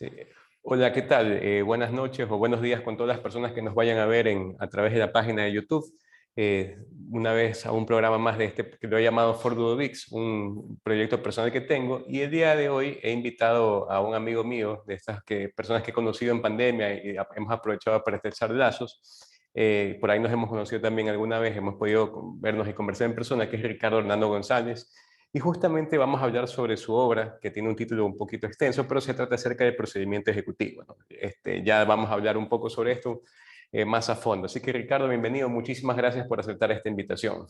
Sí. Hola, ¿qué tal? Buenas noches o buenos días con todas las personas que nos vayan a ver a través de la página de YouTube. Una vez a un programa más de este que lo he llamado For Ludovix, un proyecto personal que tengo. Y el día de hoy he invitado a un amigo mío, de estas personas que he conocido en pandemia y hemos aprovechado para estrechar lazos. Por ahí nos hemos conocido también alguna vez, hemos podido vernos y conversar en persona, que es Ricardo Hernando González. Y justamente vamos a hablar sobre su obra, que tiene un título un poquito extenso, pero se trata acerca del procedimiento ejecutivo, ¿no? Ya vamos a hablar un poco sobre esto más a fondo. Así que Ricardo, bienvenido. Muchísimas gracias por aceptar esta invitación.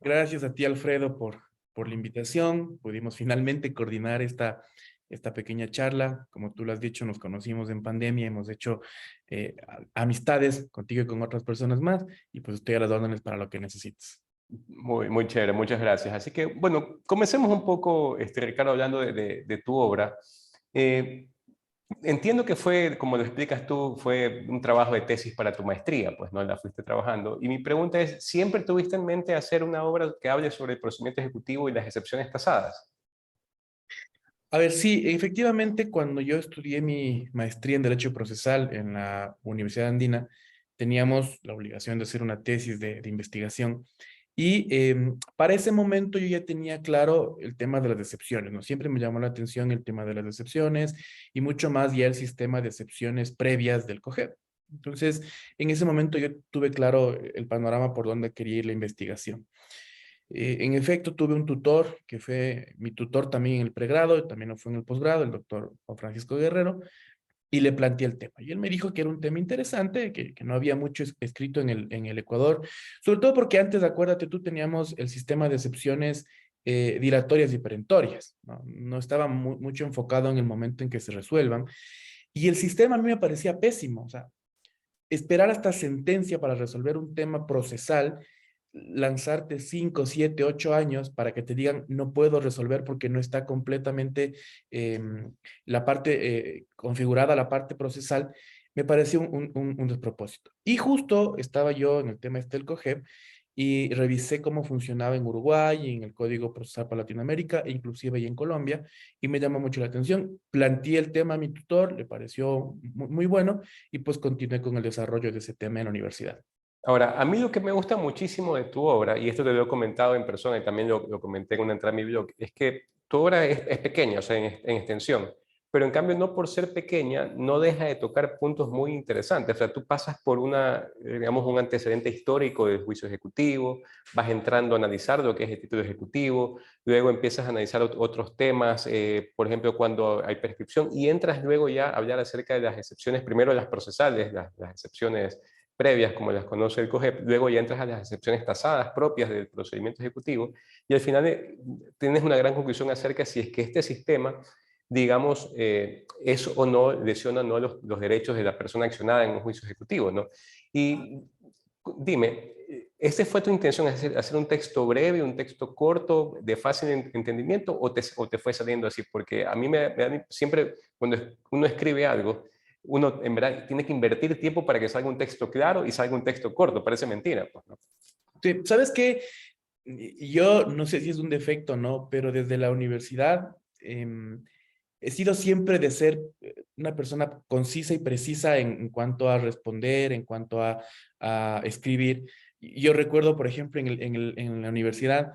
Gracias a ti, Alfredo, por la invitación. Pudimos finalmente coordinar esta pequeña charla. Como tú lo has dicho, nos conocimos en pandemia, hemos hecho amistades contigo y con otras personas más, y pues estoy a las órdenes para lo que necesites. Muy chévere, muchas gracias. Así que, bueno, comencemos un poco, Ricardo, hablando de tu obra. Eh, Entiendo que fue, como lo explicas tú, fue un trabajo de tesis para tu maestría, pues no la fuiste trabajando. Y mi pregunta es, ¿siempre tuviste en mente hacer una obra que hable sobre el procedimiento ejecutivo y las excepciones tasadas? A ver, sí, efectivamente, cuando yo estudié mi maestría en Derecho Procesal en la Universidad Andina, teníamos la obligación de hacer una tesis de investigación. Y para ese momento yo ya tenía claro el tema de las excepciones, ¿no? Siempre me llamó la atención el tema de las excepciones y mucho más ya el sistema de excepciones previas del COGEB. Entonces, en ese momento yo tuve claro el panorama por donde quería ir la investigación. En efecto, tuve un tutor que fue mi tutor también en el pregrado, y también lo fue en el posgrado, el doctor Juan Francisco Guerrero, y le planteé el tema. Y él me dijo que era un tema interesante, que no había mucho escrito en el Ecuador, sobre todo porque antes, acuérdate, tú teníamos el sistema de excepciones dilatorias y perentorias, ¿no? No estaba mucho enfocado en el momento en que se resuelvan. Y el sistema a mí me parecía pésimo, o sea, esperar hasta sentencia para resolver un tema procesal, lanzarte 5, 7, 8 años para que te digan no puedo resolver porque no está completamente eh, la parte configurada, la parte procesal, me pareció un despropósito. Y justo estaba yo en el tema este del COGEP y revisé cómo funcionaba en Uruguay, y en el Código Procesal para Latinoamérica, e inclusive y en Colombia, y me llamó mucho la atención. Planteé el tema a mi tutor, le pareció muy bueno, y pues continué con el desarrollo de ese tema en la universidad. Ahora, a mí lo que me gusta muchísimo de tu obra, y esto te lo he comentado en persona y también lo comenté en una entrada a mi blog, es que tu obra es pequeña, o sea, en extensión, pero en cambio no por ser pequeña no deja de tocar puntos muy interesantes. O sea, tú pasas por digamos, un antecedente histórico del juicio ejecutivo, vas entrando a analizar lo que es el título ejecutivo, luego empiezas a analizar otros temas, por ejemplo, cuando hay prescripción, y entras luego ya a hablar acerca de las excepciones, primero las procesales, las excepciones previas, como las conoce el COGEP, luego ya entras a las excepciones tasadas propias del procedimiento ejecutivo y al final tienes una gran conclusión acerca de si es que este sistema, digamos, es o no, lesiona o no los derechos de la persona accionada en un juicio ejecutivo, ¿no? Y dime, ¿esa fue tu intención, hacer un texto breve, un texto corto, de fácil entendimiento, o te fue saliendo así? Porque a mí siempre, cuando uno escribe algo, uno en verdad tiene que invertir tiempo para que salga un texto claro y salga un texto corto, parece mentira, pues, ¿no? Sí, ¿sabes qué? Yo no sé si es un defecto o no, pero desde la universidad he sido siempre de ser una persona concisa y precisa en cuanto a responder, en cuanto a escribir. Yo recuerdo, por ejemplo, en la universidad,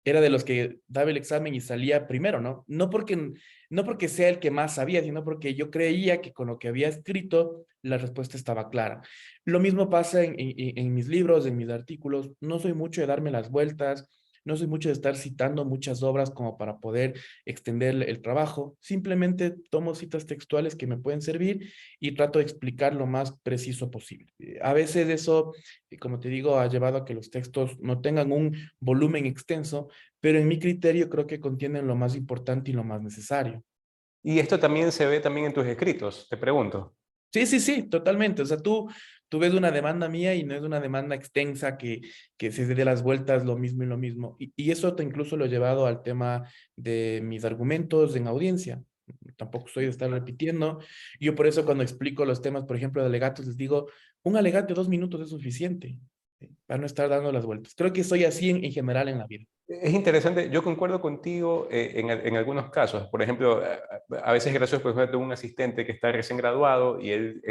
era de los que daba el examen y salía primero, ¿no? No porque sea el que más sabía, sino porque yo creía que con lo que había escrito, la respuesta estaba clara. Lo mismo pasa en mis libros, en mis artículos. No soy mucho de darme las vueltas, no soy mucho de estar citando muchas obras como para poder extender el trabajo. Simplemente tomo citas textuales que me pueden servir y trato de explicar lo más preciso posible. A veces eso, como te digo, ha llevado a que los textos no tengan un volumen extenso, pero en mi criterio creo que contienen lo más importante y lo más necesario. Y esto también se ve también en tus escritos, te pregunto. Sí, sí, sí, totalmente. O sea, tú ves una demanda mía y no es una demanda extensa que se dé las vueltas lo mismo y lo mismo. Y eso te incluso lo he llevado al tema de mis argumentos en audiencia. Tampoco soy de estar repitiendo. Yo por eso cuando explico los temas, por ejemplo, de alegatos, les digo, un alegato de 2 minutos es suficiente. para no estar dando las vueltas. Creo que soy así en general en la vida. Es interesante, yo concuerdo contigo en algunos casos. Por ejemplo, a veces es gracioso, por ejemplo, tengo un asistente que está recién graduado y él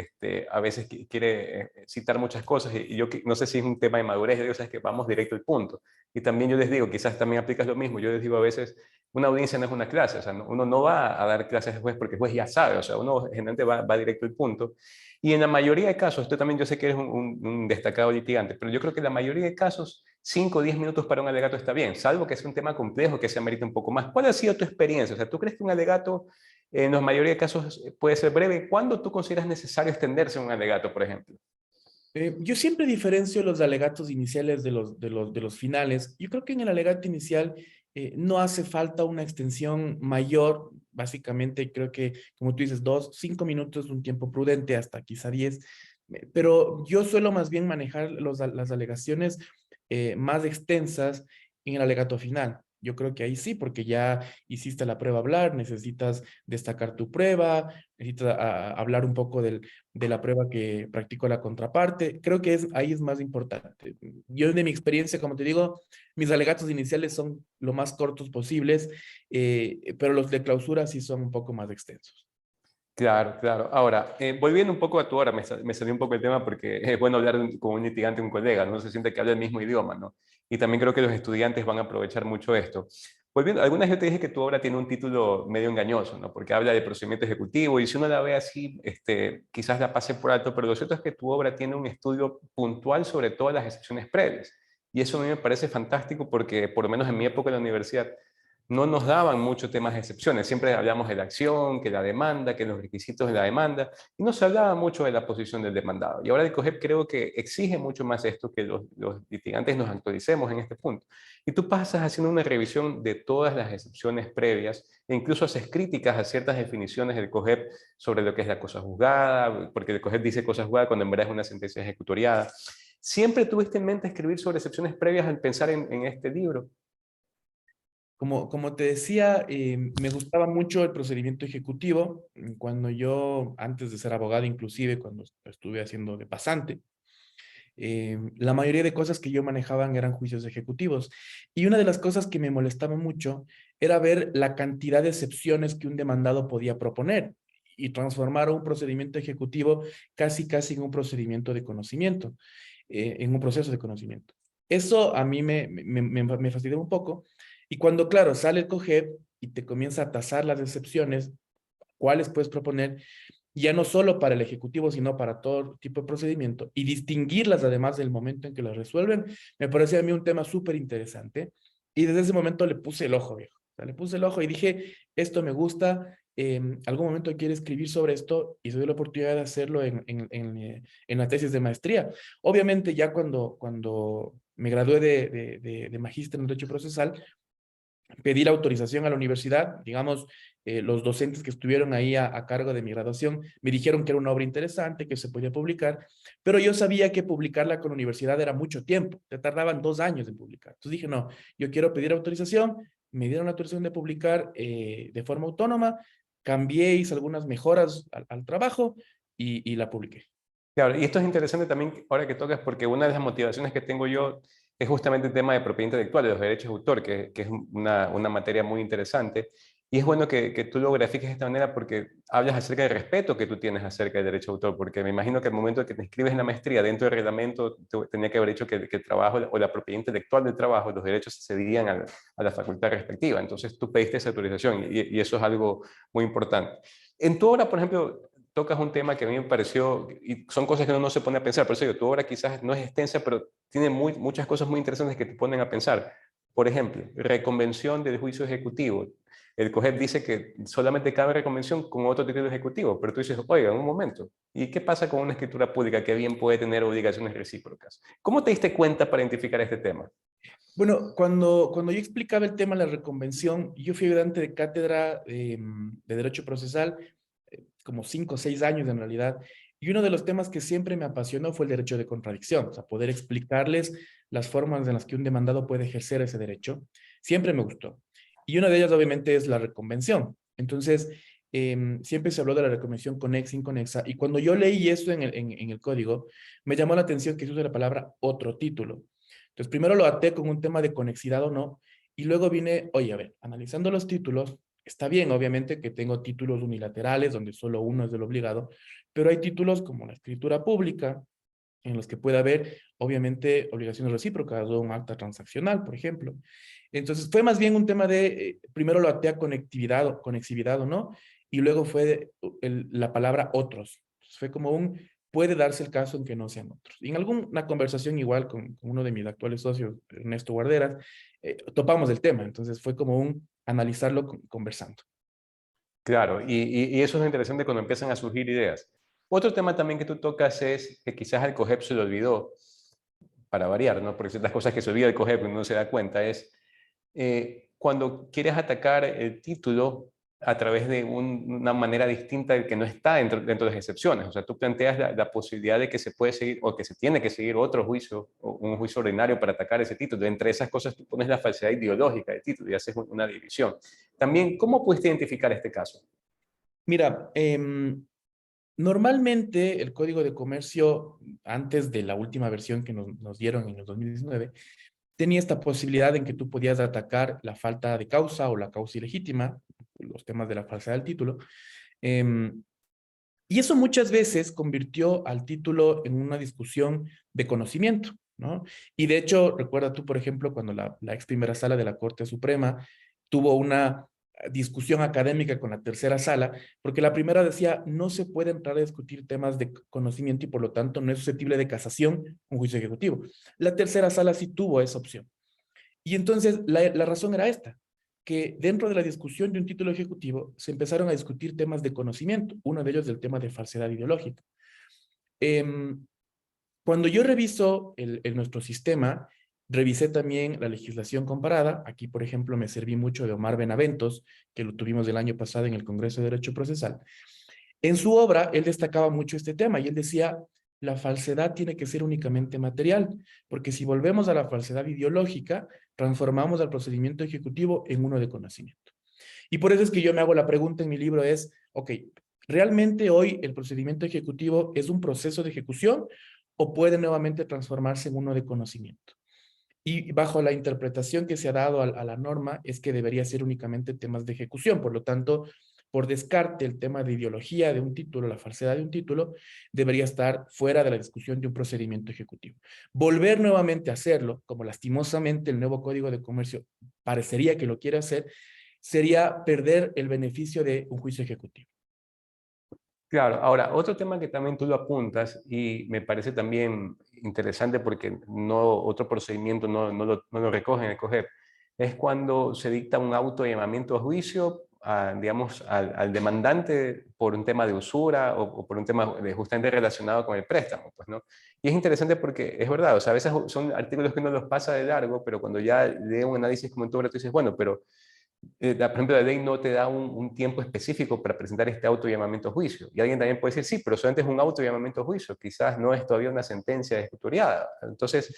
a veces quiere citar muchas cosas y yo no sé si es un tema de madurez, yo digo, sabes que vamos directo al punto. Y también yo les digo, quizás también aplicas lo mismo, yo les digo a veces, una audiencia no es una clase, o sea, uno no va a dar clases después porque el juez ya sabe, o sea, uno generalmente va directo al punto. Y en la mayoría de casos, tú también yo sé que eres un destacado litigante, pero yo creo que en la mayoría de casos 5 o 10 minutos para un alegato está bien, salvo que sea un tema complejo que se amerite un poco más. ¿Cuál ha sido tu experiencia? O sea, ¿tú crees que un alegato en la mayoría de casos puede ser breve? ¿Cuándo tú consideras necesario extenderse un alegato, por ejemplo? Yo siempre diferencio los alegatos iniciales de los finales. Yo creo que en el alegato inicial no hace falta una extensión mayor. Básicamente, creo que, como tú dices, 5 minutos es un tiempo prudente, hasta quizá 10. Pero yo suelo más bien manejar las alegaciones más extensas en el alegato final. Yo creo que ahí sí, porque ya hiciste la prueba hablar, necesitas destacar tu prueba, necesitas hablar un poco de la prueba que practicó la contraparte. Creo que ahí es más importante. Yo de mi experiencia, como te digo, mis alegatos iniciales son lo más cortos posibles, pero los de clausura sí son un poco más extensos. Claro, claro. Ahora, volviendo un poco a tu hora, me salió un poco el tema porque es bueno hablar con un litigante, un colega, no se siente que habla el mismo idioma, ¿no? Y también creo que los estudiantes van a aprovechar mucho esto. Volviendo, algunas yo te dije que tu obra tiene un título medio engañoso, ¿no? Porque habla de procedimiento ejecutivo y si uno la ve así, quizás la pase por alto, pero lo cierto es que tu obra tiene un estudio puntual sobre todas las excepciones previas. Y eso a mí me parece fantástico porque, por lo menos en mi época en la universidad, no nos daban mucho temas de excepciones. Siempre hablamos de la acción, que la demanda, que los requisitos de la demanda, y no se hablaba mucho de la posición del demandado. Y ahora el COGEP creo que exige mucho más esto, que los litigantes nos actualicemos en este punto. Y tú pasas haciendo una revisión de todas las excepciones previas, e incluso haces críticas a ciertas definiciones del COGEP sobre lo que es la cosa juzgada, porque el COGEP dice cosa juzgada cuando en verdad es una sentencia ejecutoriada. ¿Siempre tuviste en mente escribir sobre excepciones previas al pensar en este libro? Como te decía, me gustaba mucho el procedimiento ejecutivo. Cuando yo, antes de ser abogado, inclusive cuando estuve haciendo de pasante, la mayoría de cosas que yo manejaban eran juicios ejecutivos. Y una de las cosas que me molestaba mucho era ver la cantidad de excepciones que un demandado podía proponer y transformar un procedimiento ejecutivo casi en un procedimiento de conocimiento, en un proceso de conocimiento. Eso a mí me fastidió un poco. Y cuando, claro, sale el COGEP y te comienza a tasar las excepciones, cuáles puedes proponer, ya no solo para el ejecutivo, sino para todo tipo de procedimiento, y distinguirlas además del momento en que las resuelven, me parecía a mí un tema súper interesante. Y desde ese momento le puse el ojo, viejo. O sea, le puse el ojo y dije, esto me gusta, algún momento quiero escribir sobre esto y se dio la oportunidad de hacerlo en la tesis de maestría. Obviamente ya cuando me gradué de magíster en Derecho Procesal, pedí la autorización a la universidad, digamos, los docentes que estuvieron ahí a cargo de mi graduación me dijeron que era una obra interesante, que se podía publicar, pero yo sabía que publicarla con la universidad era mucho tiempo, te tardaban 2 años en publicar. Entonces dije, no, yo quiero pedir autorización, me dieron la autorización de publicar de forma autónoma, cambié, hice algunas mejoras al trabajo y la publiqué. Claro, y esto es interesante también ahora que tocas, porque una de las motivaciones que tengo yo es justamente el tema de propiedad intelectual, de los derechos de autor, que es una materia muy interesante. Y es bueno que tú lo grafiques de esta manera porque hablas acerca del respeto que tú tienes acerca del derecho de autor, porque me imagino que al momento que te inscribes en la maestría, dentro del reglamento, tenía que haber dicho que el trabajo o la propiedad intelectual del trabajo, los derechos se cedían a la facultad respectiva. Entonces tú pediste esa autorización y eso es algo muy importante. En tu obra, por ejemplo, tocas un tema que a mí me pareció, y son cosas que uno no se pone a pensar, por eso digo, tu obra quizás no es extensa, pero tiene muchas cosas muy interesantes que te ponen a pensar. Por ejemplo, reconvención del juicio ejecutivo. El COGEP dice que solamente cabe reconvención con otro título ejecutivo, pero tú dices, oiga, un momento, ¿y qué pasa con una escritura pública que bien puede tener obligaciones recíprocas? ¿Cómo te diste cuenta para identificar este tema? Bueno, cuando yo explicaba el tema de la reconvención, yo fui ayudante de cátedra de Derecho Procesal, como 5 o 6 años en realidad, y uno de los temas que siempre me apasionó fue el derecho de contradicción, o sea, poder explicarles las formas en las que un demandado puede ejercer ese derecho. Siempre me gustó. Y una de ellas, obviamente, es la reconvención. Entonces, siempre se habló de la recomendación conexa, inconexa, y cuando yo leí eso en el código, me llamó la atención que se usa la palabra otro título. Entonces, primero lo até con un tema de conexidad o no, y luego vine, oye, a ver, analizando los títulos, está bien, obviamente, que tengo títulos unilaterales, donde solo uno es del obligado, pero hay títulos como la escritura pública, en los que puede haber, obviamente, obligaciones recíprocas o un acta transaccional, por ejemplo. Entonces, fue más bien un tema de, primero lo até a conexividad o no, y luego fue la palabra otros. Entonces, fue como un, puede darse el caso en que no sean otros. Y en alguna conversación igual con uno de mis actuales socios, Ernesto Guarderas, topamos el tema. Entonces, fue como un analizarlo conversando. Claro, y eso es interesante cuando empiezan a surgir ideas. Otro tema también que tú tocas es que quizás al COGEP se le olvidó, para variar, ¿no? Porque ciertas cosas que se olvida el COGEP y no se da cuenta, es cuando quieres atacar el título a través de una manera distinta que no está dentro de las excepciones. O sea, tú planteas la posibilidad de que se puede seguir o que se tiene que seguir otro juicio, o un juicio ordinario para atacar ese título. Entre esas cosas tú pones la falsedad ideológica del título y haces una división. También, ¿cómo pudiste identificar este caso? Mira, normalmente el Código de Comercio, antes de la última versión que nos dieron en el 2019, tenía esta posibilidad en que tú podías atacar la falta de causa o la causa ilegítima, los temas de la falsedad del título. em, y eso muchas veces convirtió al título en una discusión de conocimiento, ¿no? Y de hecho, recuerda tú, por ejemplo, cuando la ex primera sala de la Corte Suprema tuvo una discusión académica con la tercera sala, porque la primera decía, no se puede entrar a discutir temas de conocimiento y por lo tanto no es susceptible de casación un juicio ejecutivo. La tercera sala sí tuvo esa opción. Y entonces la razón era esta, que dentro de la discusión de un título ejecutivo se empezaron a discutir temas de conocimiento, uno de ellos el tema de falsedad ideológica. Em, Cuando yo reviso nuestro sistema, revisé también la legislación comparada. Aquí, por ejemplo, me serví mucho de Omar Benaventos, que lo tuvimos el año pasado en el Congreso de Derecho Procesal. En su obra, él destacaba mucho este tema y él decía, la falsedad tiene que ser únicamente material, porque si volvemos a la falsedad ideológica, transformamos al procedimiento ejecutivo en uno de conocimiento. Y por eso es que yo me hago la pregunta en mi libro es, ok, ¿realmente hoy el procedimiento ejecutivo es un proceso de ejecución o puede nuevamente transformarse en uno de conocimiento? Y bajo la interpretación que se ha dado a la norma es que debería ser únicamente temas de ejecución. Por lo tanto, por descarte, el tema de ideología de un título, la falsedad de un título, debería estar fuera de la discusión de un procedimiento ejecutivo. Volver nuevamente a hacerlo, como lastimosamente el nuevo Código de Comercio parecería que lo quiere hacer, sería perder el beneficio de un juicio ejecutivo. Claro, ahora, otro tema que también tú lo apuntas y me parece también interesante porque otro procedimiento no lo recoge en el COGEP, es cuando se dicta un auto de llamamiento a juicio, digamos, al demandante por un tema de usura o por un tema justamente relacionado con el préstamo, pues, ¿no? Y es interesante porque es verdad, o sea, a veces son artículos que uno los pasa de largo, pero cuando ya lee un análisis como tú ahora, tú dices, bueno, pero por ejemplo, la ley no te da un tiempo específico para presentar este auto llamamiento a juicio. Y alguien también puede decir, sí, pero solamente es un auto llamamiento a juicio, quizás no es todavía una sentencia ejecutoriada. Entonces,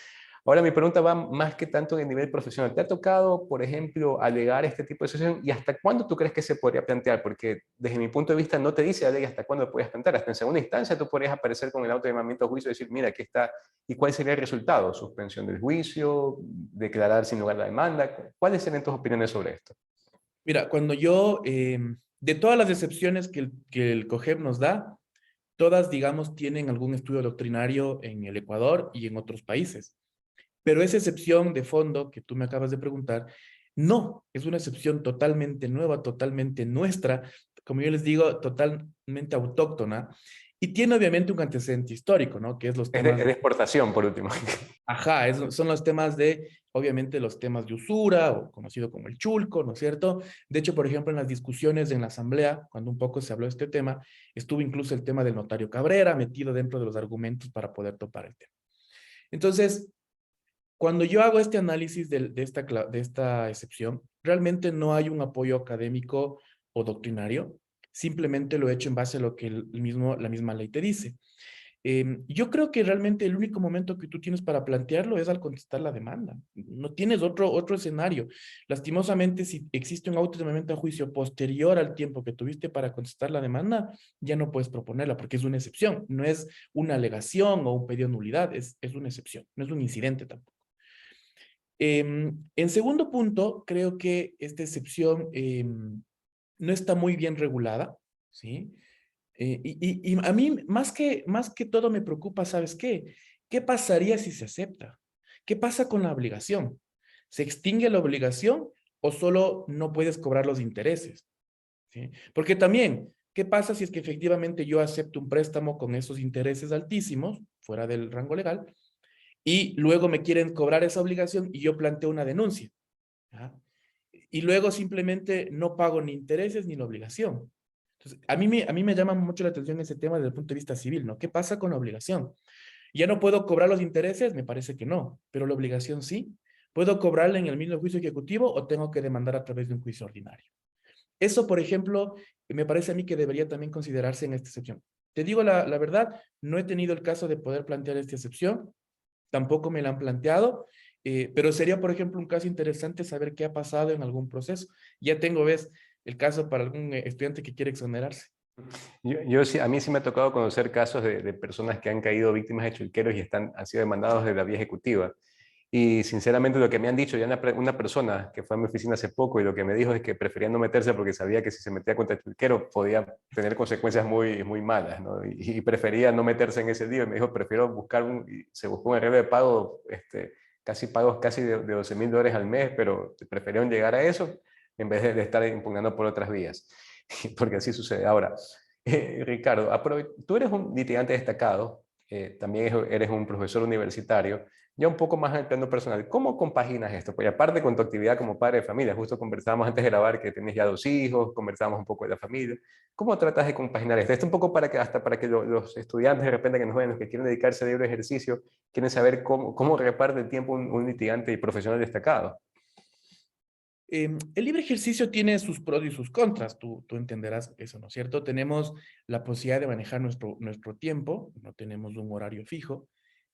ahora mi pregunta va más que tanto en el nivel profesional. ¿Te ha tocado, por ejemplo, alegar este tipo de situación y hasta cuándo tú crees que se podría plantear? Porque desde mi punto de vista no te dice la ley hasta cuándo lo puedes plantear. Hasta en segunda instancia tú podrías aparecer con el auto llamamiento a juicio y decir, mira, aquí está. ¿Y cuál sería el resultado? ¿Suspensión del juicio? ¿Declarar sin lugar la demanda? ¿Cuáles serían tus opiniones sobre esto? Mira, cuando yo, de todas las excepciones que el COGEP nos da, todas, digamos, tienen algún estudio doctrinario en el Ecuador y en otros países. Pero esa excepción de fondo que tú me acabas de preguntar, no, es una excepción totalmente nueva, totalmente nuestra, como yo les digo, totalmente autóctona, y tiene obviamente un antecedente histórico, ¿no? Que es los Es de, temas es de exportación, por último. ajá, son los temas de, obviamente, los temas de usura, o conocido como el chulco, ¿no es cierto? De hecho, por ejemplo, en las discusiones en la asamblea, cuando un poco se habló de este tema, estuvo incluso el tema del notario Cabrera metido dentro de los argumentos para poder topar el tema. Entonces, cuando yo hago este análisis de esta excepción, realmente no hay un apoyo académico o doctrinario, simplemente lo he hecho en base a lo que la misma ley te dice. Yo creo que realmente el único momento que tú tienes para plantearlo es al contestar la demanda. No tienes otro escenario. Lastimosamente, si existe un auto de momento a juicio posterior al tiempo que tuviste para contestar la demanda, ya no puedes proponerla porque es una excepción. No es una alegación o un pedido de nulidad, es una excepción, no es un incidente tampoco. En segundo punto, creo que esta excepción no está muy bien regulada, ¿sí? Y a mí, más que todo, me preocupa, ¿sabes qué? ¿Qué pasaría si se acepta? ¿Qué pasa con la obligación? ¿Se extingue la obligación o solo no puedes cobrar los intereses? ¿Sí? Porque también, ¿qué pasa si es que efectivamente yo acepto un préstamo con esos intereses altísimos, fuera del rango legal, y luego me quieren cobrar esa obligación y yo planteo una denuncia? ¿Ya? Y luego simplemente no pago ni intereses ni la obligación. Entonces, a mí me llama mucho la atención ese tema desde el punto de vista civil, ¿no? ¿Qué pasa con la obligación? ¿Ya no puedo cobrar los intereses? Me parece que no, pero la obligación sí. ¿Puedo cobrarla en el mismo juicio ejecutivo o tengo que demandar a través de un juicio ordinario? Eso, por ejemplo, me parece a mí que debería también considerarse en esta excepción. Te digo la verdad, no he tenido el caso de poder plantear esta excepción, tampoco me la han planteado, pero sería, por ejemplo, un caso interesante saber qué ha pasado en algún proceso. Ya tengo, ves, el caso para algún estudiante que quiere exonerarse. Yo sí, a mí sí me ha tocado conocer casos de personas que han caído víctimas de chulqueros y han sido demandados de la vía ejecutiva. Y sinceramente lo que me han dicho ya una persona que fue a mi oficina hace poco y lo que me dijo es que prefería no meterse porque sabía que si se metía contra el chulquero podía tener consecuencias muy malas, ¿no? Y prefería no meterse en ese lío y me dijo, prefiero buscar y se buscó un arreglo de pago, pagos casi de $12,000 al mes, pero prefirieron llegar a eso en vez de estar impugnando por otras vías, porque así sucede. Ahora, Ricardo, tú eres un litigante destacado, también eres un profesor universitario, ya un poco más en el plano personal. ¿Cómo compaginas esto? Pues aparte con tu actividad como padre de familia, justo conversábamos antes de grabar que tienes ya 2 hijos, conversábamos un poco de la familia. ¿Cómo tratas de compaginar esto? Esto un poco hasta para que los estudiantes de repente que nos ven, los que quieren dedicarse a libre ejercicio, quieren saber cómo reparte el tiempo un litigante y profesional destacado. El libre ejercicio tiene sus pros y sus contras, tú entenderás eso, ¿no es cierto? Tenemos la posibilidad de manejar nuestro tiempo, no tenemos un horario fijo,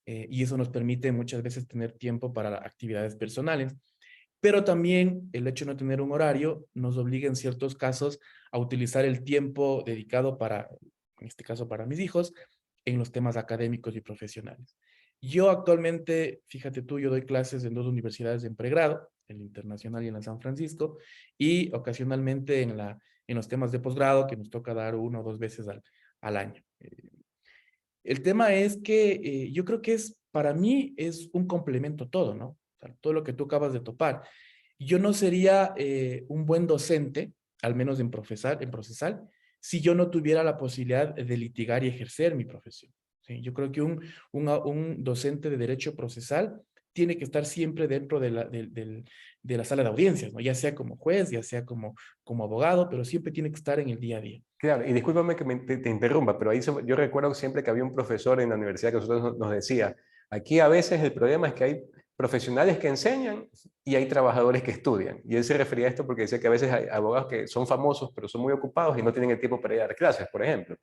y eso nos permite muchas veces tener tiempo para actividades personales, pero también el hecho de no tener un horario nos obliga en ciertos casos a utilizar el tiempo dedicado para, en este caso para mis hijos, en los temas académicos y profesionales. Yo actualmente, fíjate tú, yo doy clases en 2 universidades en pregrado, en la Internacional y en la San Francisco, y ocasionalmente en los temas de posgrado, que nos toca dar 1 o 2 veces al año. El tema es que yo creo que para mí es un complemento todo, ¿no? O sea, todo lo que tú acabas de topar. Yo no sería un buen docente, al menos en procesal, si yo no tuviera la posibilidad de litigar y ejercer mi profesión. ¿Sí? Yo creo que un docente de derecho procesal tiene que estar siempre dentro de la sala de audiencias, ¿no? Ya sea como juez, ya sea como abogado, pero siempre tiene que estar en el día a día. Claro, y discúlpame que te interrumpa, pero ahí yo recuerdo siempre que había un profesor en la universidad que nosotros nos decía, aquí a veces el problema es que hay profesionales que enseñan y hay trabajadores que estudian. Y él se refería a esto porque decía que a veces hay abogados que son famosos, pero son muy ocupados y no tienen el tiempo para ir a dar clases, por ejemplo.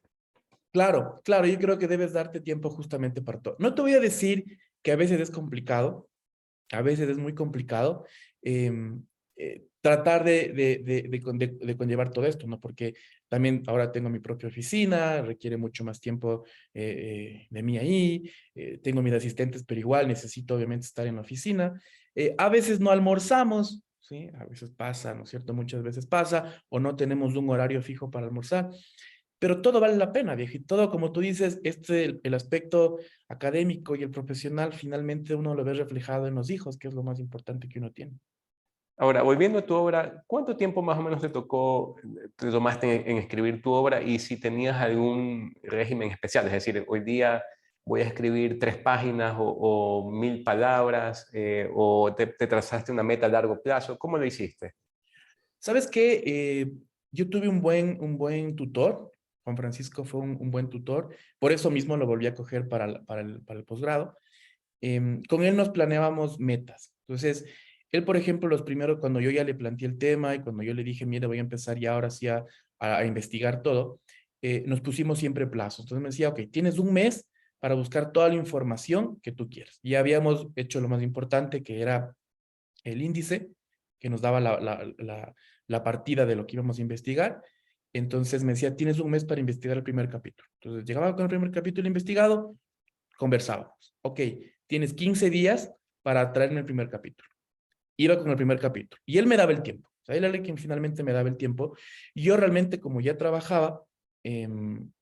Claro, claro, yo creo que debes darte tiempo justamente para todo. No te voy a decir que a veces es complicado, a veces es muy complicado tratar de conllevar todo esto, ¿no? Porque también ahora tengo mi propia oficina, requiere mucho más tiempo de mí ahí, tengo mis asistentes, pero igual necesito obviamente estar en la oficina. A veces no almorzamos, ¿sí? A veces pasa, ¿no es cierto? Muchas veces pasa, o no tenemos un horario fijo para almorzar. Pero todo vale la pena, viejo. Y todo, como tú dices, el aspecto académico y el profesional, finalmente uno lo ve reflejado en los hijos, que es lo más importante que uno tiene. Ahora, volviendo a tu obra, ¿cuánto tiempo más o menos te tomaste en escribir tu obra y si tenías algún régimen especial? Es decir, hoy día voy a escribir 3 páginas o 1.000 palabras, o te trazaste una meta a largo plazo. ¿Cómo lo hiciste? ¿Sabes qué? Yo tuve un buen tutor. Juan Francisco fue un buen tutor. Por eso mismo lo volví a coger para el posgrado. Con él nos planeábamos metas. Entonces, él, por ejemplo, los primeros, cuando yo ya le planteé el tema y cuando yo le dije, mira, voy a empezar ya ahora sí a investigar todo, nos pusimos siempre plazos. Entonces me decía, ok, tienes un mes para buscar toda la información que tú quieras. Ya habíamos hecho lo más importante, que era el índice, que nos daba la partida de lo que íbamos a investigar. Entonces me decía, tienes un mes para investigar el primer capítulo. Entonces llegaba con el primer capítulo investigado, conversábamos. Ok, tienes 15 días para traerme el primer capítulo. Iba con el primer capítulo y él me daba el tiempo. O sea, él era quien finalmente me daba el tiempo. Y yo realmente, como ya trabajaba,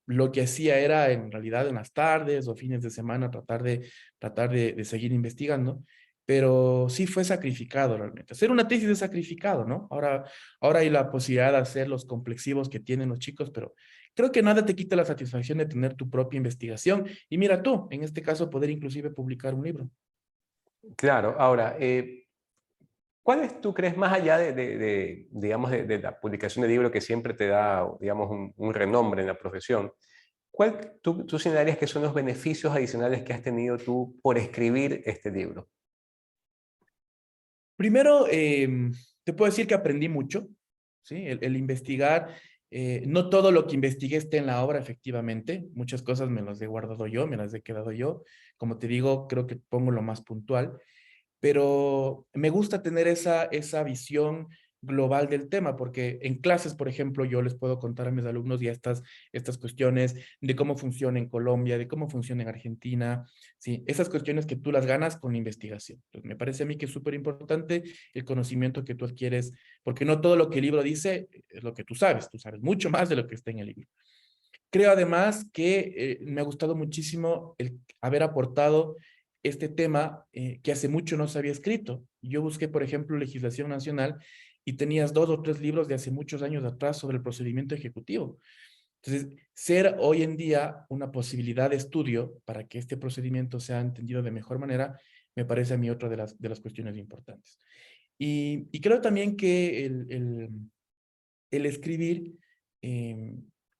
lo que hacía era en realidad en las tardes o fines de semana tratar de seguir investigando. Pero sí fue sacrificado realmente. Hacer una tesis es sacrificado, ¿no? Ahora hay la posibilidad de hacer los complexivos que tienen los chicos, pero creo que nada te quita la satisfacción de tener tu propia investigación. Y mira tú, en este caso, poder inclusive publicar un libro. Claro, ahora, ¿cuáles tú crees, más allá digamos, de la publicación de libro que siempre te da, digamos, un renombre en la profesión? ¿Cuál tú señalarías que son los beneficios adicionales que has tenido tú por escribir este libro? Primero, te puedo decir que aprendí mucho, ¿sí? El investigar, no todo lo que investigué está en la obra, efectivamente. Muchas cosas me las he guardado yo, me las he quedado yo. Como te digo, creo que pongo lo más puntual, pero me gusta tener esa visión global del tema, porque en clases, por ejemplo, yo les puedo contar a mis alumnos ya estas cuestiones de cómo funciona en Colombia, de cómo funciona en Argentina, ¿sí? Esas cuestiones que tú las ganas con la investigación. Entonces, me parece a mí que es súper importante el conocimiento que tú adquieres, porque no todo lo que el libro dice es lo que tú sabes mucho más de lo que está en el libro. Creo además que me ha gustado muchísimo el haber aportado este tema que hace mucho no se había escrito. Yo busqué, por ejemplo, legislación nacional y tenías 2 o 3 libros de hace muchos años atrás sobre el procedimiento ejecutivo. Entonces, ser hoy en día una posibilidad de estudio para que este procedimiento sea entendido de mejor manera, me parece a mí otra de las cuestiones importantes. Y creo también que el escribir eh,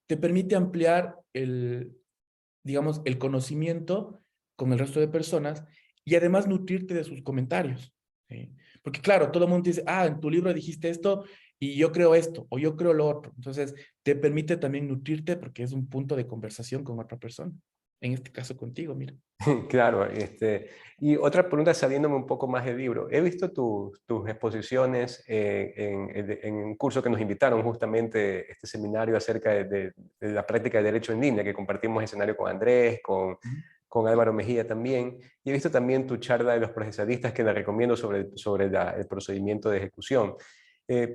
te permite ampliar digamos, el conocimiento con el resto de personas y además nutrirte de sus comentarios. ¿Sí? Porque claro, todo el mundo dice, ah, en tu libro dijiste esto y yo creo esto o yo creo lo otro. Entonces, te permite también nutrirte porque es un punto de conversación con otra persona. En este caso contigo, mira. Claro, y otra pregunta saliéndome un poco más del libro. He visto tus exposiciones en un curso que nos invitaron justamente, este seminario acerca de la práctica de derecho en línea, que compartimos escenario con Andrés, con Álvaro Mejía también. Y he visto también tu charla de los procesalistas que la recomiendo sobre el procedimiento de ejecución.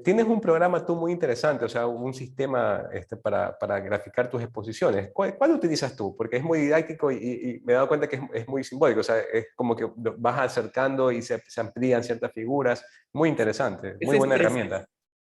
Tienes un programa tú muy interesante, o sea, un sistema para graficar tus exposiciones. ¿Cuál utilizas tú? Porque es muy didáctico y me he dado cuenta que es muy simbólico, o sea, es como que vas acercando y se amplían ciertas figuras. Muy interesante, muy Ese es buena Prezi. herramienta.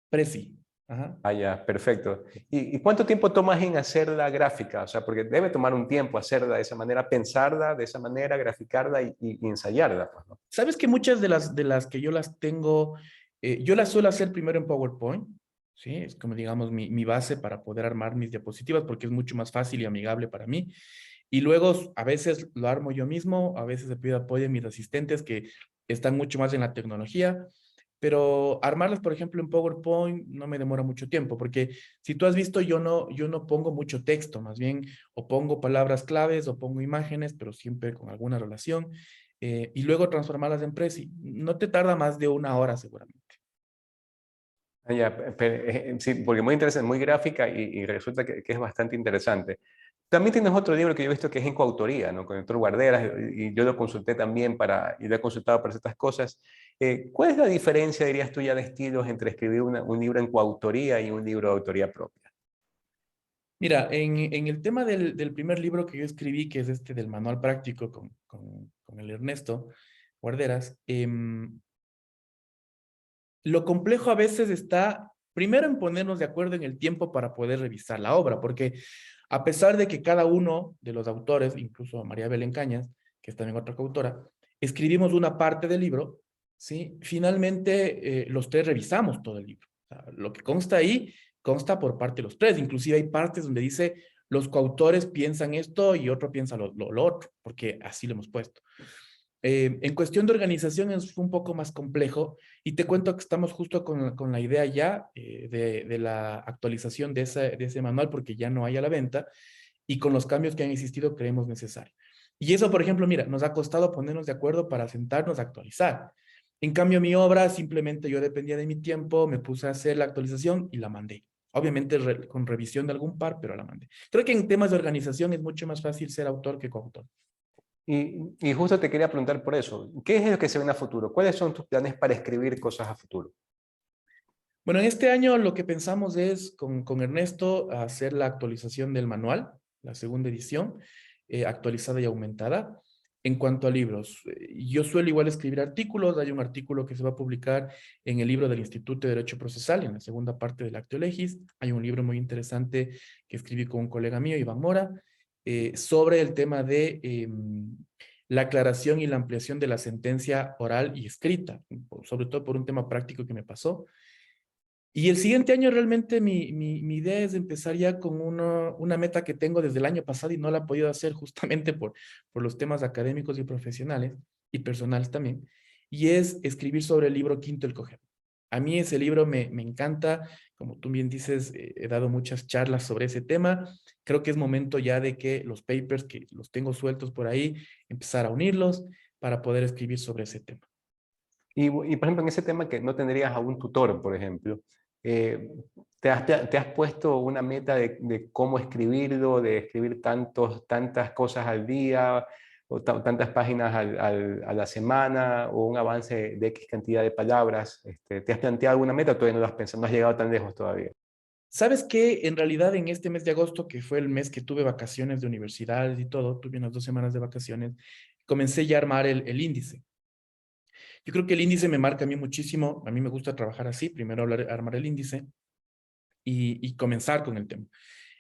Prezi. Ajá. Ah, ya, perfecto. ¿Y cuánto tiempo tomas en hacer la gráfica? O sea, porque debe tomar un tiempo hacerla de esa manera, pensarla de esa manera, graficarla y ensayarla, pues, ¿no? Sabes que muchas de las que yo las tengo, yo las suelo hacer primero en PowerPoint, ¿sí? Es como, digamos, mi base para poder armar mis diapositivas porque es mucho más fácil y amigable para mí. Y luego a veces lo armo yo mismo, a veces le pido apoyo a mis asistentes que están mucho más en la tecnología, pero armarlas, por ejemplo, en PowerPoint no me demora mucho tiempo, porque si tú has visto, yo no pongo mucho texto, más bien o pongo palabras claves o pongo imágenes, pero siempre con alguna relación, y luego transformarlas en Prezi. No te tarda más de 1 hora seguramente. Ah, ya, sí, porque muy interesante, muy gráfica y resulta que es bastante interesante. También tienes otro libro que yo he visto que es en coautoría, ¿no? Con el doctor Guarderas, y yo lo consulté también y lo he consultado para ciertas cosas. ¿Cuál es la diferencia, dirías tú, ya de estilos entre escribir un libro en coautoría y un libro de autoría propia? Mira, en el tema del primer libro que yo escribí, que es este del manual práctico con el Ernesto Guarderas, lo complejo a veces está primero en ponernos de acuerdo en el tiempo para poder revisar la obra, porque a pesar de que cada uno de los autores, incluso María Belén Cañas, que es también otra coautora, escribimos una parte del libro, ¿sí? Finalmente los tres revisamos todo el libro. O sea, lo que consta ahí consta por parte de los tres. Inclusive hay partes donde dice los coautores piensan esto y otro piensa lo otro, porque así lo hemos puesto. En cuestión de organización es un poco más complejo y te cuento que estamos justo con la idea ya de la actualización de ese manual porque ya no hay a la venta y con los cambios que han existido creemos necesario. Y eso, por ejemplo, mira, nos ha costado ponernos de acuerdo para sentarnos a actualizar. En cambio, mi obra, simplemente yo dependía de mi tiempo, me puse a hacer la actualización y la mandé. Obviamente con revisión de algún par, pero la mandé. Creo que en temas de organización es mucho más fácil ser autor que coautor. Y justo te quería preguntar por eso, ¿qué es lo que se ven a futuro? ¿Cuáles son tus planes para escribir cosas a futuro? Bueno, en este año lo que pensamos es con Ernesto hacer la actualización del manual, la segunda edición, actualizada y aumentada. En cuanto a libros, yo suelo igual escribir artículos. Hay un artículo que se va a publicar en el libro del Instituto de Derecho Procesal, en la segunda parte del Actio Legis. Hay un libro muy interesante que escribí con un colega mío, Iván Mora, sobre el tema de la aclaración y la ampliación de la sentencia oral y escrita, sobre todo por un tema práctico que me pasó. Y el siguiente año realmente mi idea es empezar ya con una meta que tengo desde el año pasado y no la he podido hacer justamente por los temas académicos y profesionales y personales también, y es escribir sobre el libro Quinto el Coger. A mí ese libro me encanta, como tú bien dices, he dado muchas charlas sobre ese tema. Creo que es momento ya de que los papers que los tengo sueltos por ahí, empezar a unirlos para poder escribir sobre ese tema. Por ejemplo, en ese tema que no tendrías a un tutor, por ejemplo, eh, te has puesto una meta de cómo escribirlo, de escribir tantas cosas al día, o tantas páginas a la semana, o un avance de X cantidad de palabras? ¿Te has planteado alguna meta o todavía no lo has pensado? No has llegado tan lejos todavía. ¿Sabes qué? En realidad, en este mes de agosto, que fue el mes que tuve vacaciones de universidad y todo, tuve unas 2 semanas de vacaciones, comencé ya a armar el índice. Yo creo que el índice me marca a mí muchísimo. A mí me gusta trabajar así, primero armar el índice y comenzar con el tema.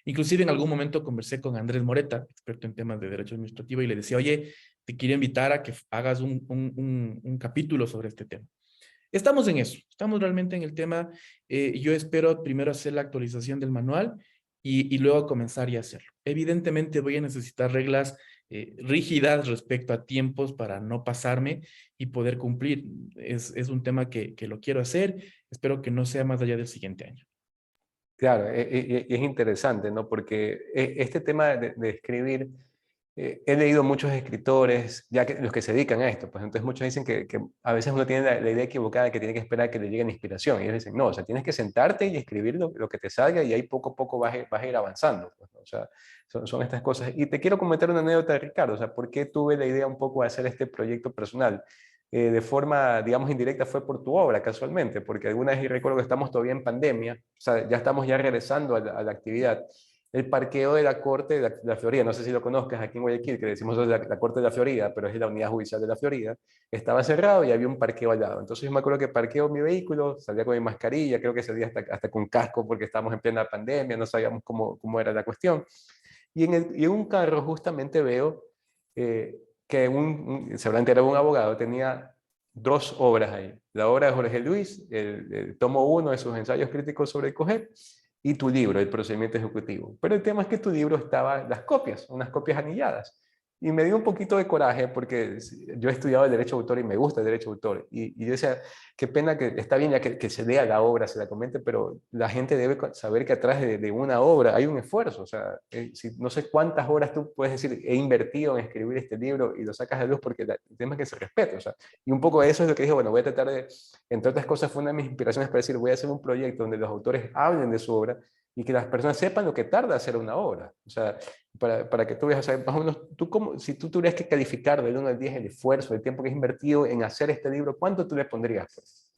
Inclusive en algún momento conversé con Andrés Moreta, experto en temas de derecho administrativo, y le decía, oye, te quiero invitar a que hagas un capítulo sobre este tema. Estamos en eso, estamos realmente en el tema. Yo espero primero hacer la actualización del manual y luego comenzar y hacerlo. Evidentemente voy a necesitar reglas rígidas respecto a tiempos para no pasarme y poder cumplir. Es un tema que lo quiero hacer. Espero que no sea más allá del siguiente año. Claro, es interesante, ¿no? Porque este tema de escribir, he leído muchos escritores, ya que los que se dedican a esto, pues entonces muchos dicen que a veces uno tiene la idea equivocada de que tiene que esperar a que le llegue la inspiración, y ellos dicen, no, o sea, tienes que sentarte y escribir lo que te salga y ahí poco a poco vas a ir avanzando, pues, ¿no? O sea, son estas cosas. Y te quiero comentar una anécdota de Ricardo, o sea, ¿por qué tuve la idea un poco de hacer este proyecto personal? De forma, digamos, indirecta fue por tu obra, casualmente, porque alguna vez, y recuerdo que estamos todavía en pandemia, o sea, ya estamos ya regresando a la actividad. El parqueo de la Corte de la Florida, no sé si lo conozcas, aquí en Guayaquil, que decimos la Corte de la Florida, pero es la unidad judicial de la Florida, estaba cerrado y había un parqueo al lado. Entonces yo me acuerdo que parqueo mi vehículo, salía con mi mascarilla, creo que salía hasta con casco porque estábamos en plena pandemia, no sabíamos cómo era la cuestión. Y en un carro justamente veo que se habrá enterado un abogado, tenía dos obras ahí. La obra de Jorge Luis, el tomo uno de sus ensayos críticos sobre el coger, y tu libro, El procedimiento ejecutivo. Pero el tema es que tu libro estaba las copias, unas copias anilladas. Y me dio un poquito de coraje porque yo he estudiado el derecho de autor y me gusta el derecho de autor. Y yo decía, qué pena que está bien ya que se lea la obra, se la comente, pero la gente debe saber que atrás de una obra hay un esfuerzo. O sea, no sé cuántas horas tú puedes decir, he invertido en escribir este libro y lo sacas a luz porque el tema es que se respete. O sea, y un poco de eso es lo que dije, bueno, voy a tratar de, entre otras cosas, fue una de mis inspiraciones para decir, voy a hacer un proyecto donde los autores hablen de su obra y que las personas sepan lo que tarda hacer una obra. O sea, para que tú veas, o sea, más o menos, si tú tuvieras que calificar del 1 al 10 el esfuerzo, el tiempo que has invertido en hacer este libro, ¿cuánto tú le pondrías, pues?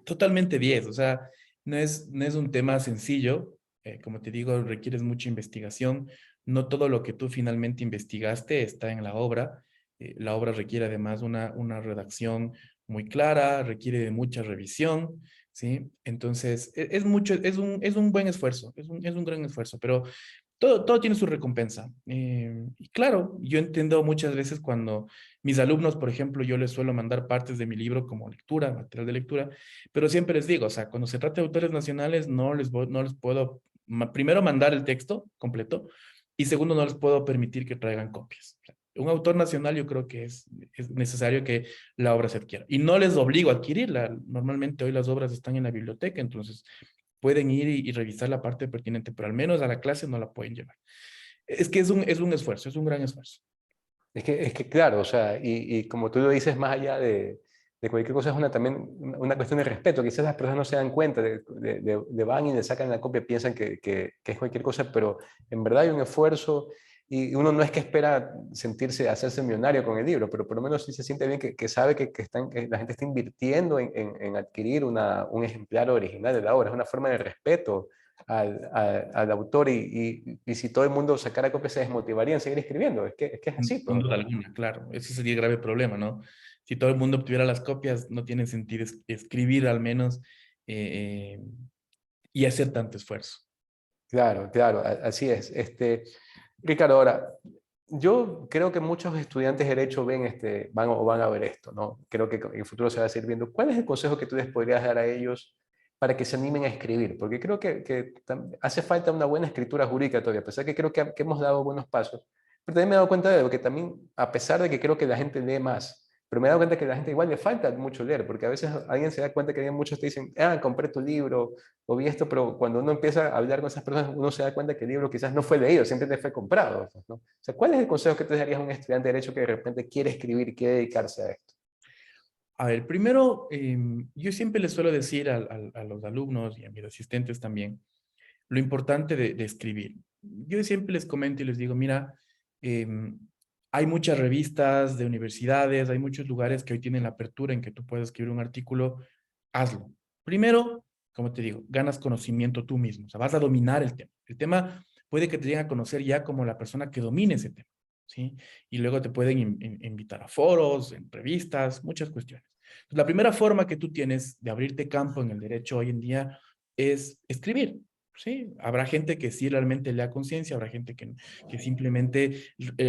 Totalmente 10, o sea, no es un tema sencillo. Como te digo, requieres mucha investigación. No todo lo que tú finalmente investigaste está en la obra. La obra requiere además una redacción muy clara, requiere de mucha revisión, ¿sí? Entonces, es mucho, es un buen esfuerzo, es un gran esfuerzo, pero todo tiene su recompensa. Y claro, yo entiendo muchas veces cuando mis alumnos, por ejemplo, yo les suelo mandar partes de mi libro como lectura, material de lectura, pero siempre les digo, o sea, cuando se trata de autores nacionales, no les puedo, primero, mandar el texto completo y segundo, no les puedo permitir que traigan copias. O sea, un autor nacional yo creo que es necesario que la obra se adquiera. Y no les obligo a adquirirla. Normalmente hoy las obras están en la biblioteca, entonces pueden ir y revisar la parte pertinente, pero al menos a la clase no la pueden llevar. Es que es un esfuerzo, es un gran esfuerzo. Es que claro, o sea, y como tú lo dices, más allá de cualquier cosa, es también una cuestión de respeto. Quizás las personas no se dan cuenta, van y le sacan la copia, piensan que es cualquier cosa, pero en verdad hay un esfuerzo y uno no es que espera sentirse, hacerse millonario con el libro, pero por lo menos sí se siente bien que sabe que la gente está invirtiendo en adquirir un ejemplar original de la obra. Es una forma de respeto al autor y si todo el mundo sacara copias se desmotivaría en seguir escribiendo. Es que es así, Sin pues. duda alguna, claro. Ese sería el grave problema, ¿no? Si todo el mundo obtuviera las copias, no tiene sentido escribir al menos eh, eh, y hacer tanto esfuerzo. Claro, claro, así es. Ricardo, ahora, yo creo que muchos estudiantes de Derecho ven van a ver esto, ¿no? Creo que en el futuro se va a seguir viendo. ¿Cuál es el consejo que tú les podrías dar a ellos para que se animen a escribir? Porque creo que hace falta una buena escritura jurídica todavía, a pesar que creo que hemos dado buenos pasos. Pero también me he dado cuenta de algo, que también, a pesar de que creo que la gente lee más, pero me he dado cuenta que a la gente igual le falta mucho leer, porque a veces alguien se da cuenta que hay muchos te dicen, ah, compré tu libro, o vi esto, pero cuando uno empieza a hablar con esas personas, uno se da cuenta que el libro quizás no fue leído, simplemente fue comprado, pues, ¿no? O sea, ¿cuál es el consejo que tú darías a un estudiante de Derecho que de repente quiere escribir, quiere dedicarse a esto? A ver, primero, yo siempre les suelo decir a los alumnos y a mis asistentes también lo importante de escribir. Yo siempre les comento y les digo, mira, hay muchas revistas de universidades, hay muchos lugares que hoy tienen la apertura en que tú puedes escribir un artículo, hazlo. Primero, como te digo, ganas conocimiento tú mismo, o sea, vas a dominar el tema. El tema puede que te lleguen a conocer ya como la persona que domine ese tema, ¿sí? Y luego te pueden invitar a foros, en revistas, muchas cuestiones. Entonces, la primera forma que tú tienes de abrirte campo en el derecho hoy en día es escribir. Sí, habrá gente que sí realmente lea conciencia, habrá gente que simplemente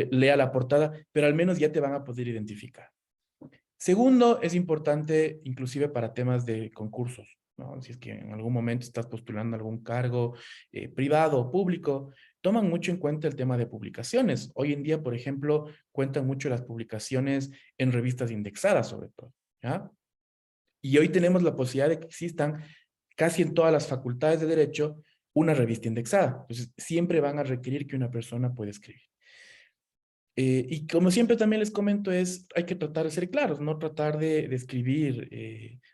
lea la portada, pero al menos ya te van a poder identificar. Segundo, es importante inclusive para temas de concursos, ¿no? Si es que en algún momento estás postulando algún cargo privado o público, toman mucho en cuenta el tema de publicaciones. Hoy en día, por ejemplo, cuentan mucho las publicaciones en revistas indexadas, sobre todo, ¿ya? Y hoy tenemos la posibilidad de que existan casi en todas las facultades de derecho una revista indexada. Entonces, siempre van a requerir que una persona pueda escribir. Y como siempre también les comento, hay que tratar de ser claros, no tratar de escribir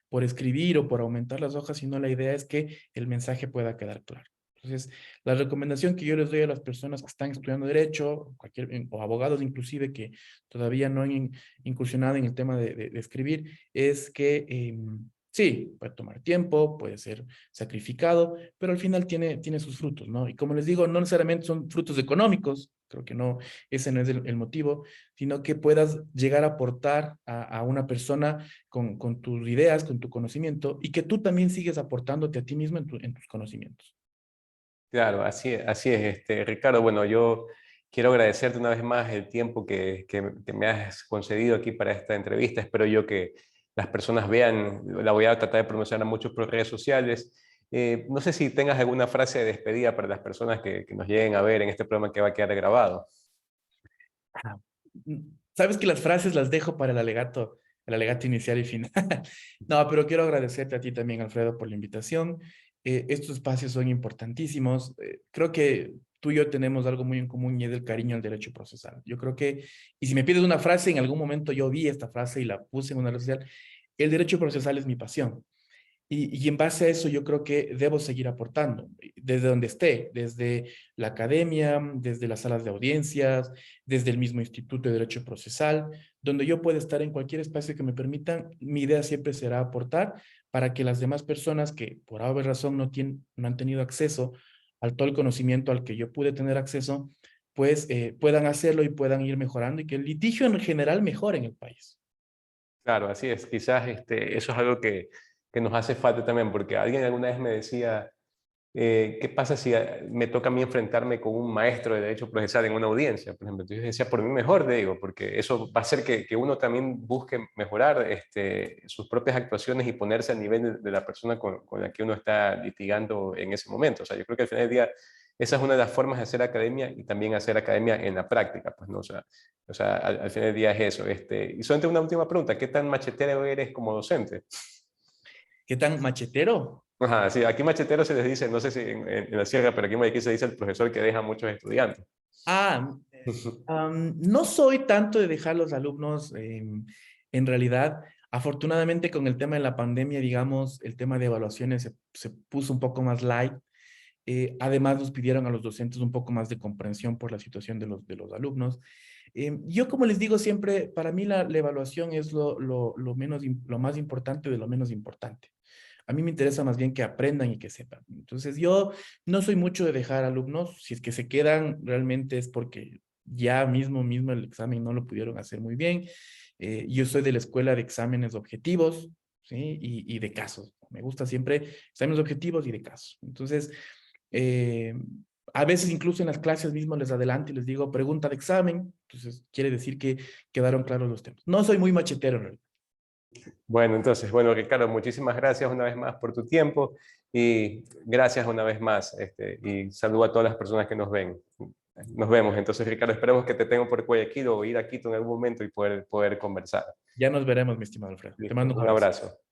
por escribir o por aumentar las hojas, sino la idea es que el mensaje pueda quedar claro. Entonces, la recomendación que yo les doy a las personas que están estudiando derecho, o abogados inclusive que todavía no han incursionado en el tema de escribir, es que sí, puede tomar tiempo, puede ser sacrificado, pero al final tiene sus frutos, ¿no? Y como les digo, no necesariamente son frutos económicos, creo que no, ese no es el motivo, sino que puedas llegar a aportar a una persona con tus ideas, con tu conocimiento, y que tú también sigues aportándote a ti mismo en tus conocimientos. Claro, así es, Ricardo. Bueno, yo quiero agradecerte una vez más el tiempo que me has concedido aquí para esta entrevista. Espero yo que las personas vean, la voy a tratar de promocionar mucho por redes sociales. No sé si tengas alguna frase de despedida para las personas que nos lleguen a ver en este programa que va a quedar grabado. Ah, sabes que las frases las dejo para el alegato inicial y final. No, pero quiero agradecerte a ti también, Alfredo, por la invitación. Estos espacios son importantísimos. Creo que tú y yo tenemos algo muy en común y es el cariño al derecho procesal. Yo creo que, y si me pides una frase, en algún momento yo vi esta frase y la puse en una red social, el derecho procesal es mi pasión. Y en base a eso yo creo que debo seguir aportando, desde donde esté, desde la academia, desde las salas de audiencias, desde el mismo Instituto de Derecho Procesal, donde yo pueda estar en cualquier espacio que me permitan, mi idea siempre será aportar para que las demás personas que por alguna razón no han tenido acceso al todo el conocimiento al que yo pude tener acceso, pues puedan hacerlo y puedan ir mejorando y que el litigio en general mejore en el país. Claro, así es. Quizás eso es algo que nos hace falta también, porque alguien alguna vez me decía, ¿qué pasa si me toca a mí enfrentarme con un maestro de derecho procesal en una audiencia? Por ejemplo, entonces yo decía, por mí mejor, te digo, porque eso va a hacer que uno también busque mejorar sus propias actuaciones y ponerse al nivel de la persona con la que uno está litigando en ese momento. O sea, yo creo que al final del día esa es una de las formas de hacer academia y también hacer academia en la práctica, pues, ¿no? O sea al final del día es eso. Y solamente una última pregunta, ¿qué tan machetero eres como docente? ¿Qué tan machetero? Ajá, sí, aquí machetero se les dice, no sé si en la sierra, pero aquí en Guayaquil se dice el profesor que deja a muchos estudiantes. Ah, No soy tanto de dejar los alumnos en realidad. Afortunadamente con el tema de la pandemia, digamos, el tema de evaluaciones se puso un poco más light. Además, nos pidieron a los docentes un poco más de comprensión por la situación de los alumnos. Yo, como les digo siempre, para mí la evaluación es lo más importante de lo menos importante. A mí me interesa más bien que aprendan y que sepan. Entonces, yo no soy mucho de dejar alumnos. Si es que se quedan, realmente es porque ya mismo el examen no lo pudieron hacer muy bien. Yo soy de la escuela de exámenes objetivos, ¿sí? Y de casos. Me gusta siempre exámenes objetivos y de casos. Entonces, eh, a veces incluso en las clases mismo les adelanto y les digo pregunta de examen. Entonces, quiere decir que quedaron claros los temas. No soy muy machetero en realidad. Bueno, entonces, bueno, Ricardo, muchísimas gracias una vez más por tu tiempo y gracias una vez más y saludo a todas las personas que nos ven. Nos vemos. Entonces, Ricardo, esperemos que te tenga por Guayaquil o ir a Quito en algún momento y poder conversar. Ya nos veremos, mi estimado Alfredo. Te Listo. mando un Un abrazo. abrazo.